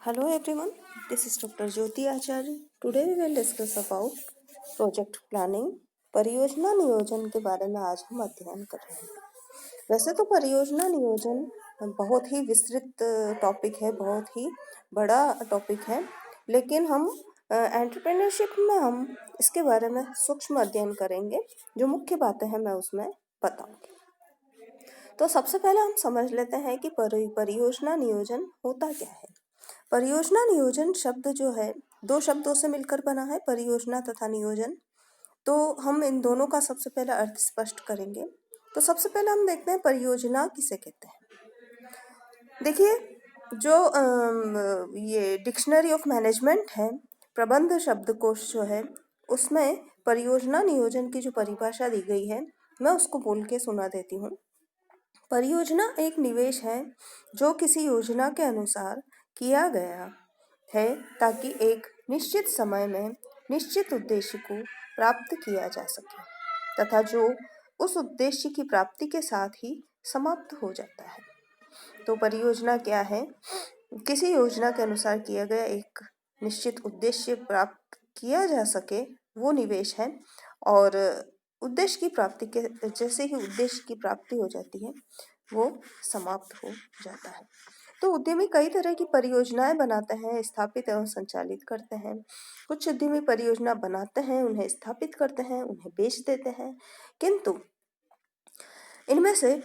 Hello everyone, this is Dr. Jyoti Acharya. Today we will discuss about project planning. परियोजना नियोजन के बारे में आज हम अध्ययन कर रहे हैं। वैसे तो परियोजना नियोजन बहुत ही विस्तृत टॉपिक है, बहुत ही बड़ा टॉपिक है, लेकिन हम एंटरप्रेन्योरशिप में हम इसके बारे में सूक्ष्म अध्ययन करेंगे। जो मुख्य बातें हैं मैं उसमें बताऊंगी। तो सबसे पहले हम समझ लेते हैं कि परियोजना नियोजन होता क्या है। परियोजना नियोजन शब्द जो है दो शब्दों से मिलकर बना है, परियोजना तथा नियोजन। तो हम इन दोनों का सबसे पहले अर्थ स्पष्ट करेंगे। तो सबसे पहले हम देखते हैं परियोजना किसे कहते हैं। देखिए, जो ये डिक्शनरी ऑफ मैनेजमेंट है, प्रबंध शब्दकोश जो है, उसमें परियोजना नियोजन की जो परिभाषा दी गई है मैं उसको बोल के सुना देती हूँ। परियोजना एक निवेश है जो किसी योजना के अनुसार किया गया है ताकि एक निश्चित समय में निश्चित उद्देश्य को प्राप्त किया जा सके तथा जो उस उद्देश्य की प्राप्ति के साथ ही समाप्त हो जाता है। तो परियोजना क्या है? किसी योजना के अनुसार किया गया एक निश्चित उद्देश्य प्राप्त किया जा सके वो निवेश है, और उद्देश्य की प्राप्ति के जैसे ही उद्देश्य की प्राप्ति हो जाती है वो समाप्त हो जाता है। तो उद्यमी कई तरह की परियोजनाएं बनाते हैं, स्थापित एवं संचालित करते हैं। कुछ उद्यमी परियोजना बनाते हैं, उन्हें स्थापित करते हैं, उन्हें बेच देते हैं, किंतु इनमें से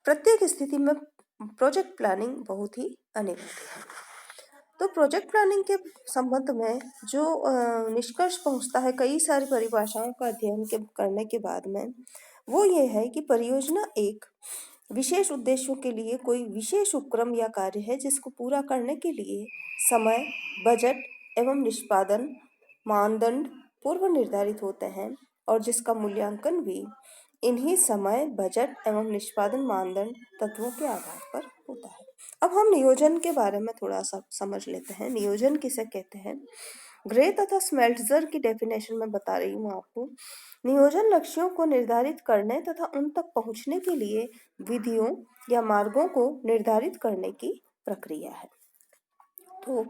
प्रत्येक स्थिति में प्रोजेक्ट प्लानिंग बहुत ही अनिवार्य है। तो प्रोजेक्ट प्लानिंग के संबंध में जो निष्कर्ष पहुंचता है कई सारी परिभाषाओं का अध्ययन करने के बाद में, वो ये है कि परियोजना एक विशेष उद्देश्यों के लिए कोई विशेष उपक्रम या कार्य है जिसको पूरा करने के लिए समय, बजट एवं निष्पादन मानदंड पूर्व निर्धारित होते हैं और जिसका मूल्यांकन भी इन्हीं समय, बजट एवं निष्पादन मानदंड तत्वों के आधार पर होता है। अब हम नियोजन के बारे में थोड़ा सा समझ लेते हैं। नियोजन किसे कहते हैं? ग्रे तथा स्मेल्ट्जर की डेफिनेशन में बता रही हूँ आपको। नियोजन लक्ष्यों को निर्धारित करने तथा उन तक पहुँचने के लिए विधियों या मार्गों को निर्धारित करने की प्रक्रिया है। तो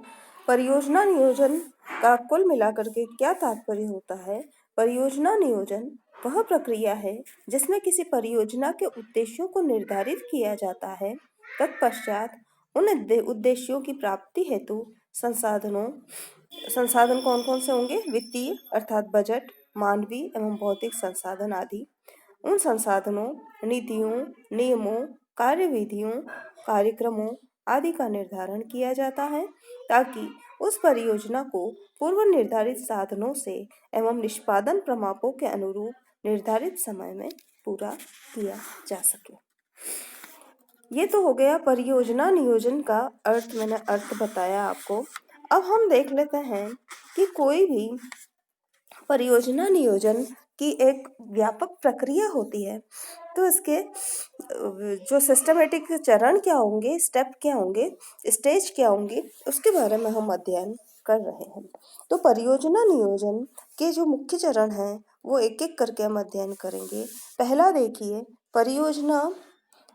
परियोजना नियोजन का कुल मिलाकर के क्या तात्पर्य होता है? परियोजना नियोजन वह प्रक्रिया है जिसमें किसी परियोजना के उद्देश्यों को निर्धारित किया जाता है। तत्पश्चात उन उद्देश्यों की प्राप्ति हेतु संसाधन कौन कौन से होंगे? वित्तीय अर्थात बजट, मानवीय एवं भौतिक संसाधन आदि। उन संसाधनों, नीतियों, नियमों, कार्यविधियों, कार्यक्रमों आदि का निर्धारण किया जाता है ताकि उस परियोजना को पूर्व निर्धारित साधनों से एवं निष्पादन प्रमापों के अनुरूप निर्धारित समय में पूरा किया जा सके। ये तो हो गया परियोजना नियोजन का अर्थ, मैंने अर्थ बताया आपको। अब हम देख लेते हैं कि कोई भी परियोजना नियोजन की एक व्यापक प्रक्रिया होती है, तो इसके जो सिस्टमेटिक चरण क्या होंगे, स्टेप क्या होंगे, स्टेज क्या होंगे, उसके बारे में हम अध्ययन कर रहे हैं। तो परियोजना नियोजन के जो मुख्य चरण हैं वो एक एक करके हम अध्ययन करेंगे। पहला देखिए, परियोजना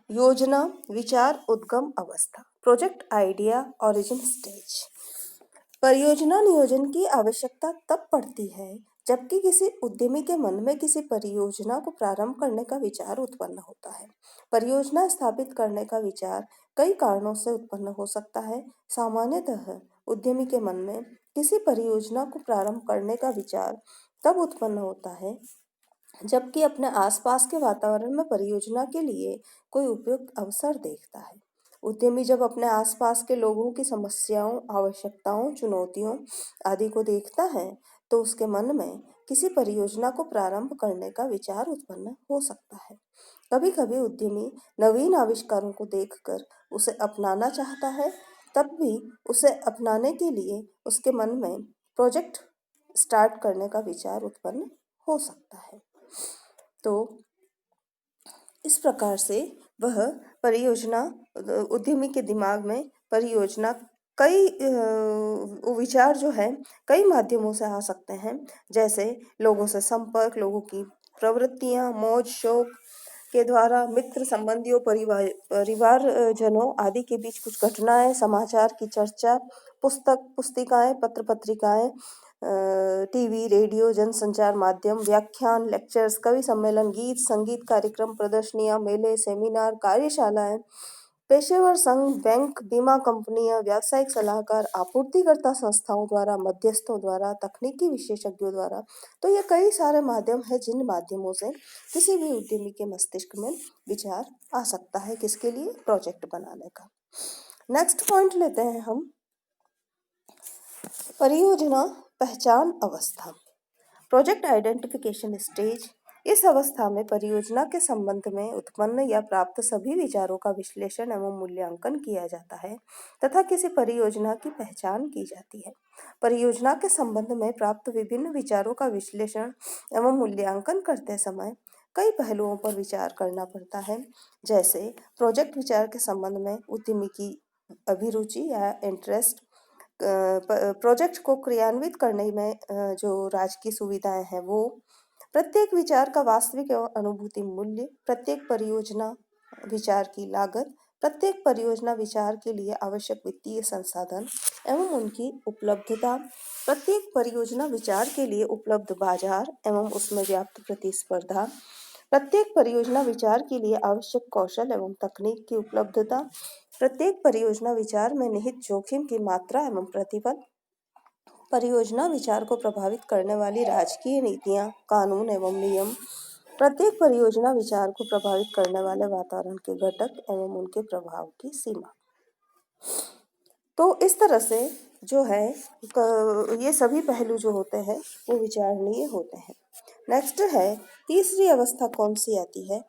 योजना, विचार, उद्गम अवस्था, प्रोजेक्ट आइडिया ओरिजिन स्टेज। परियोजना नियोजन की आवश्यकता तब पड़ती है जबकि किसी उद्यमी के मन में किसी परियोजना को प्रारंभ करने का विचार उत्पन्न होता है। परियोजना स्थापित करने का विचार कई कारणों से उत्पन्न हो सकता है। सामान्यतः उद्यमी के मन में किसी परियोजना को प्रारंभ करने का विचार तब उत्पन्न होता है जबकि अपने आसपास के वातावरण में परियोजना के लिए कोई उपयुक्त अवसर देखता है। उद्यमी जब अपने आसपास के लोगों की समस्याओं, आवश्यकताओं, चुनौतियों आदि को देखता है तो उसके मन में किसी परियोजना को प्रारंभ करने का विचार उत्पन्न हो सकता है। कभी-कभी उद्यमी नवीन आविष्कारों को देखकर उसे अपनाना चाहता है, तब भी उसे अपनाने के लिए उसके मन में प्रोजेक्ट स्टार्ट करने का विचार उत्पन्न हो सकता है। तो इस प्रकार से वह परियोजना, उद्यमी के दिमाग में परियोजना कई विचार जो है कई माध्यमों से आ सकते हैं, जैसे लोगों से संपर्क, लोगों की प्रवृत्तियां, मौज शौक के द्वारा मित्र संबंधियों परिवारजनों आदि के बीच कुछ घटनाएं, समाचार की चर्चा, पुस्तिकाएं, पत्र पत्रिकाएं, टीवी, रेडियो, जनसंचार माध्यम, व्याख्यान, लेक्चर्स, कवि सम्मेलन, गीत संगीत कार्यक्रम, प्रदर्शनियां, मेले, सेमिनार, कार्यशालाएं, पेशेवर संघ, बैंक, बीमा कंपनियां, व्यावसायिक सलाहकार, आपूर्तिकर्ता संस्थाओं द्वारा, मध्यस्थों द्वारा, तकनीकी विशेषज्ञों द्वारा। तो ये कई सारे माध्यम है जिन माध्यमों से किसी भी उद्यमी के मस्तिष्क में विचार आ सकता है, किसके लिए? प्रोजेक्ट बनाने का। नेक्स्ट पॉइंट लेते हैं हम, परियोजना पहचान अवस्था, प्रोजेक्ट आइडेंटिफिकेशन स्टेज। इस अवस्था में परियोजना के संबंध में उत्पन्न या प्राप्त सभी विचारों का विश्लेषण एवं मूल्यांकन किया जाता है तथा किसी परियोजना की पहचान की जाती है। परियोजना के संबंध में प्राप्त विभिन्न विचारों का विश्लेषण एवं मूल्यांकन करते समय कई पहलुओं पर विचार करना पड़ता है, जैसे प्रोजेक्ट विचार के संबंध में उद्यमी की अभिरुचि या इंटरेस्ट, प्रोजेक्ट को क्रियान्वित करने में जो राजकीय सुविधाएं हैं वो, प्रत्येक विचार का वास्तविक एवं अनुभूति मूल्य, प्रत्येक परियोजना विचार की लागत, प्रत्येक परियोजना विचार के लिए आवश्यक वित्तीय संसाधन एवं उनकी उपलब्धता, प्रत्येक परियोजना विचार के लिए उपलब्ध बाजार एवं उसमें व्याप्त प्रतिस्पर्धा, प्रत्येक परियोजना विचार के लिए आवश्यक कौशल एवं तकनीक की उपलब्धता, प्रत्येक परियोजना विचार में निहित जोखिम की मात्रा एवं प्रतिफल, परियोजना विचार को प्रभावित करने वाली राजकीय नीतियां, कानून एवं नियम, प्रत्येक परियोजना विचार को प्रभावित करने वाले वातावरण के घटक एवं उनके प्रभाव की सीमा। तो इस तरह से जो है ये सभी पहलू जो होते हैं वो विचारणीय होते हैं। नेक्स्ट है, तीसरी अवस्था कौन सी आती है?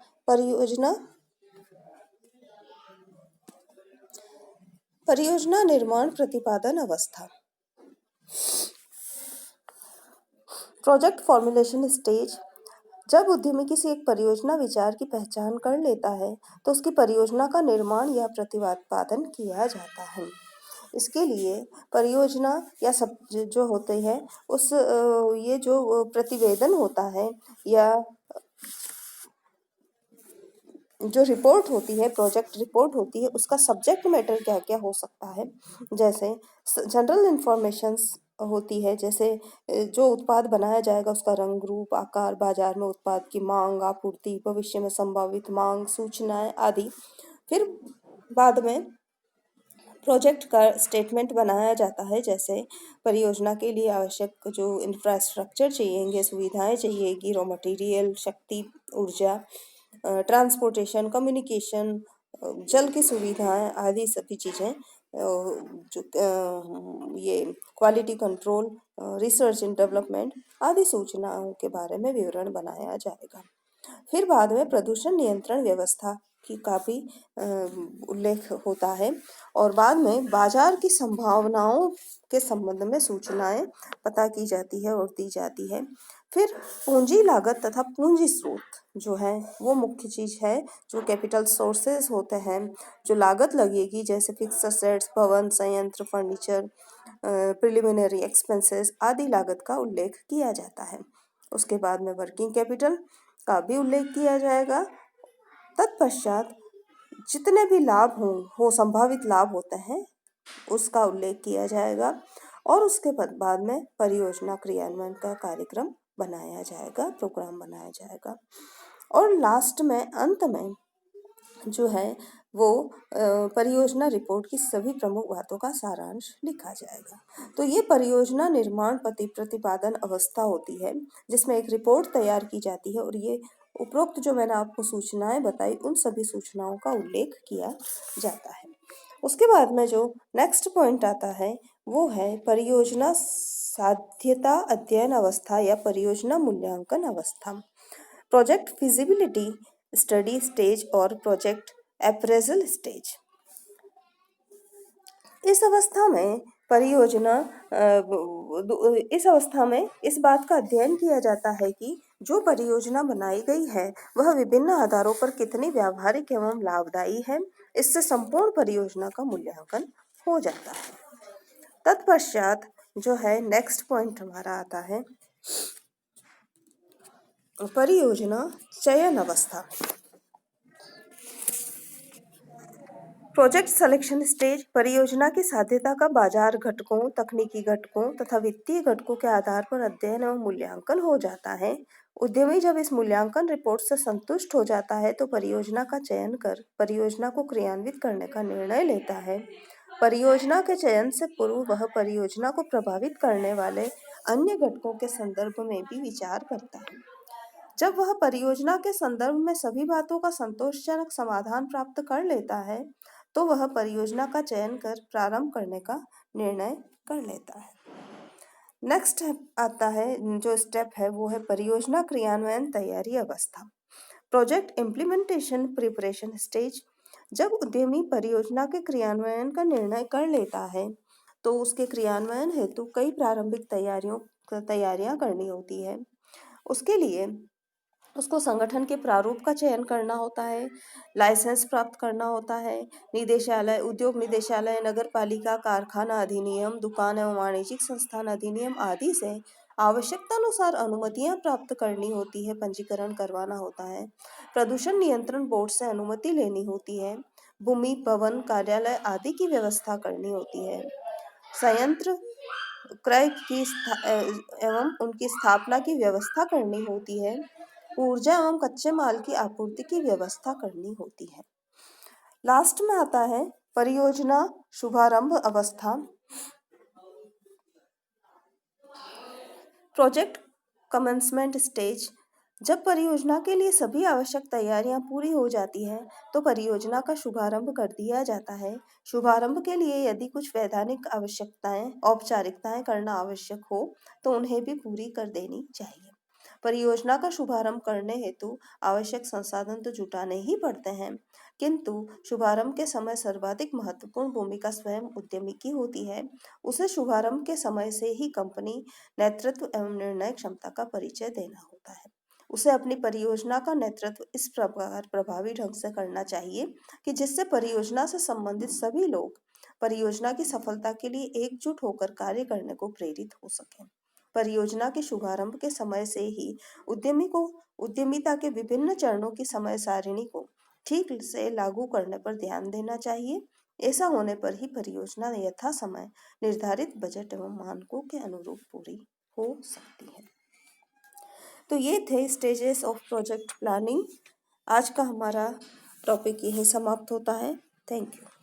परियोजना निर्माण प्रतिपादन अवस्था, प्रोजेक्ट फॉर्मुलेशन स्टेज। जब उद्यमी किसी एक परियोजना विचार की पहचान कर लेता है तो उसकी परियोजना का निर्माण या प्रतिपादन किया जाता है। इसके लिए परियोजना या सब जो होते हैं उस ये जो प्रतिवेदन होता है या जो रिपोर्ट होती है, प्रोजेक्ट रिपोर्ट होती है, उसका सब्जेक्ट मैटर क्या क्या हो सकता है, जैसे जनरल इंफॉर्मेशंस होती है, जैसे जो उत्पाद बनाया जाएगा उसका रंग, रूप, आकार, बाजार में उत्पाद की मांग, आपूर्ति, भविष्य में संभावित मांग, सूचनाएं आदि। फिर बाद में प्रोजेक्ट का स्टेटमेंट बनाया जाता है, जैसे परियोजना के लिए आवश्यक जो इंफ्रास्ट्रक्चर चाहिएंगे, सुविधाएं चाहिएगी, रॉ मटेरियल, शक्ति, ऊर्जा, ट्रांसपोर्टेशन, कम्युनिकेशन, जल की सुविधाएं आदि सभी चीज़ें, जो ये quality control, research and development आदि सूचनाओं के बारे में विवरण बनाया जाएगा। फिर बाद में प्रदूषण नियंत्रण व्यवस्था की काफ़ी उल्लेख होता है और बाद में बाजार की संभावनाओं के संबंध में सूचनाएं पता की जाती है और दी जाती है। फिर पूंजी लागत तथा पूंजी स्रोत जो है वो मुख्य चीज़ है, जो कैपिटल सोर्सेज होते हैं, जो लागत लगेगी, जैसे फिक्स असेट्स, भवन, संयंत्र, फर्नीचर, प्रिलिमिनरी एक्सपेंसेस आदि लागत का उल्लेख किया जाता है। उसके बाद में वर्किंग कैपिटल का भी उल्लेख किया जाएगा। तत्पश्चात जितने भी लाभ हो संभावित लाभ होते हैं उसका उल्लेख किया जाएगा और उसके बाद में परियोजना क्रियान्वयन का कार्यक्रम बनाया जाएगा, प्रोग्राम बनाया जाएगा और लास्ट में अंत में जो है वो परियोजना रिपोर्ट की सभी प्रमुख बातों का सारांश लिखा जाएगा। तो ये परियोजना निर्माण प्रतिपादन अवस्था होती है जिसमें एक रिपोर्ट तैयार की जाती है और ये उपरोक्त जो मैंने आपको सूचनाएं बताई उन सभी सूचनाओं का उल्लेख किया जाता है। उसके बाद में जो नेक्स्ट पॉइंट आता है वो है परियोजना साध्यता अध्ययन अवस्था या परियोजना मूल्यांकन अवस्था, प्रोजेक्ट फिजिबिलिटी स्टडी स्टेज और प्रोजेक्ट अप्रेजल स्टेज। इस अवस्था में इस बात का अध्ययन किया जाता है कि जो परियोजना बनाई गई है वह विभिन्न आधारों पर कितनी व्यावहारिक एवं लाभदायी है। इससे संपूर्ण परियोजना का मूल्यांकन हो जाता है। तत्पश्चात जो है नेक्स्ट पॉइंट हमारा आता है परियोजना चयन अवस्था। प्रोजेक्ट सिलेक्शन स्टेज परियोजना की साध्यता का बाजार घटकों, तकनीकी घटकों तथा वित्तीय घटकों के आधार पर अध्ययन एवं मूल्यांकन हो जाता है। उद्यमी जब इस मूल्यांकन रिपोर्ट से संतुष्ट हो जाता है तो परियोजना का चयन कर परियोजना को क्रियान्वित करने का निर्णय लेता है। परियोजना के चयन से पूर्व वह परियोजना को प्रभावित करने वाले अन्य घटकों के संदर्भ में भी विचार करता है। जब वह परियोजना के संदर्भ में सभी बातों का संतोषजनक समाधान प्राप्त कर लेता है तो वह परियोजना का चयन कर प्रारंभ करने का निर्णय कर लेता है। नेक्स्ट आता है जो स्टेप है वो है परियोजना क्रियान्वयन तैयारी अवस्था, प्रोजेक्ट इम्प्लीमेंटेशन प्रिपरेशन स्टेज। जब उद्यमी परियोजना के क्रियान्वयन का निर्णय कर लेता है तो उसके क्रियान्वयन हेतु कई प्रारंभिक तैयारियां करनी होती है। उसके लिए उसको संगठन के प्रारूप का चयन करना होता है, लाइसेंस प्राप्त करना होता है, निदेशालय, उद्योग निदेशालय, नगर पालिका, कारखाना अधिनियम, दुकान एवं वाणिज्यिक संस्थान अधिनियम आदि से आवश्यकतानुसार अनुमतियां प्राप्त करनी होती है, पंजीकरण करवाना होता है, प्रदूषण नियंत्रण बोर्ड से अनुमति लेनी होती है, भूमि, भवन, कार्यालय आदि की व्यवस्था करनी होती है, संयंत्र क्रय की एवं उनकी स्थापना की व्यवस्था करनी होती है, ऊर्जा एवं कच्चे माल की आपूर्ति की व्यवस्था करनी होती है। लास्ट में आता है परियोजना शुभारंभ अवस्था, प्रोजेक्ट कमेंसमेंट स्टेज। जब परियोजना के लिए सभी आवश्यक तैयारियां पूरी हो जाती हैं तो परियोजना का शुभारंभ कर दिया जाता है। शुभारंभ के लिए यदि कुछ वैधानिक औपचारिकताएं करना आवश्यक हो तो उन्हें भी पूरी कर देनी चाहिए। परियोजना का शुभारंभ करने हेतु आवश्यक संसाधन तो जुटाने ही पड़ते हैं, किंतु शुभारंभ के समय सर्वाधिक महत्वपूर्ण भूमिका स्वयं उद्यमी की होती है। उसे शुभारंभ के समय से ही कंपनी नेतृत्व एवं निर्णय क्षमता का परिचय देना होता है। उसे अपनी परियोजना का नेतृत्व इस प्रकार प्रभावी ढंग से करना चाहिए कि जिससे परियोजना से संबंधित सभी लोग परियोजना की सफलता के लिए एकजुट होकर कार्य करने को प्रेरित हो सकें। परियोजना के शुभारंभ के समय से ही उद्यमी को उद्यमिता के विभिन्न चरणों की समय सारिणी को ठीक से लागू करने पर ध्यान देना चाहिए। ऐसा होने पर ही परियोजना यथा समय निर्धारित बजट एवं मानकों के अनुरूप पूरी हो सकती है। तो ये थे स्टेजेस ऑफ प्रोजेक्ट प्लानिंग। आज का हमारा टॉपिक यही समाप्त होता है। Thank you.